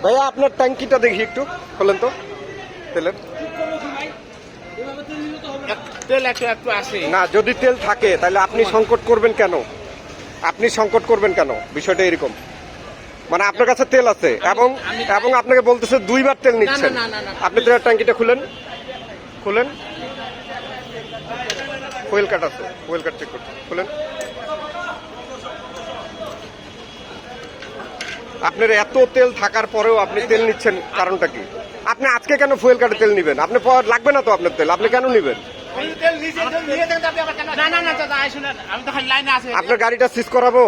ভাইয়া আপনার ট্যাঙ্কিটা দেখি একটু খোলেন তো তেলের। তেল একটু একটু আসে না, যদি তেল থাকে তাহলে আপনি সংকট করবেন কেন? আপনি সংকট করবেন কেন? বিষয়টা এরকম, মানে আপনার কাছে তেল আছে এবং এবং আপনাকে বলতেছে 2 বার তেল নিচ্ছেন। আপনি তেলের ট্যাঙ্কিটা খুলেন, খুলেন। ফুয়েল কাট আছে, ফুয়েল কাট চেক করতে খুলেন। আপনার এত তেল থাকার পরেও আপনি তেল নিচ্ছেন, কারণটা কি? আপনি আজকে কেন ফুয়েল কাটে তেল নিবেন? আপনি লাগবে না তো আপনার তেল, আপনি কেন নিবেন? আপনার গাড়িটা সিজ করাবো,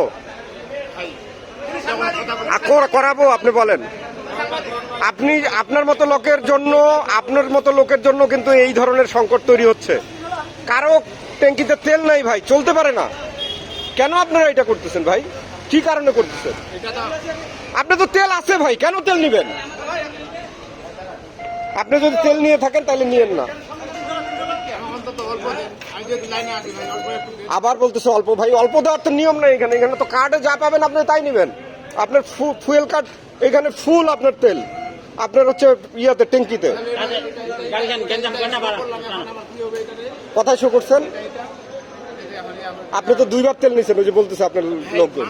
করাবো? আপনি বলেন। আপনি আপনার মতো লোকের জন্য কিন্তু এই ধরনের সংকট তৈরি হচ্ছে। কারো ট্যাঙ্কিতে তেল নাই ভাই, চলতে পারে না। কেন আপনারা এটা করতেছেন ভাই? কি কারণে করতেছেন? আপনার তো তেল আছে ভাই, কেন তেল নিবেন? আপনি যদি তেল নিয়ে থাকেন তাহলে নিয়েন না। আবার বলতেছে অল্প। ভাই অল্প দেওয়ার তো নিয়ম নাই এখানে। এখানে তো কার্ডে যা পাবেন আপনি তাই নিবেন। আপনার ফুয়েল কার্ড এখানে ফুল, আপনার তেল আপনার হচ্ছে ইয়াতে ট্যাঙ্কিতে। কোথায় শো করছেন? আপনি তো 2 বার তেল নিয়েছেন, ওই যে বলতেছে আপনার লোকজন।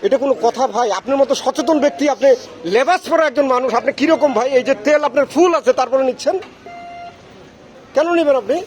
এটা কোনো কথা ভাই? আপনার মতো সচেতন ব্যক্তি, আপনি লেবাস পরা একজন মানুষ, আপনি কিরকম ভাই? এই যে তেল আপনার ফুল আছে তারপরে নিচ্ছেন, কেন নিবেন আপনি?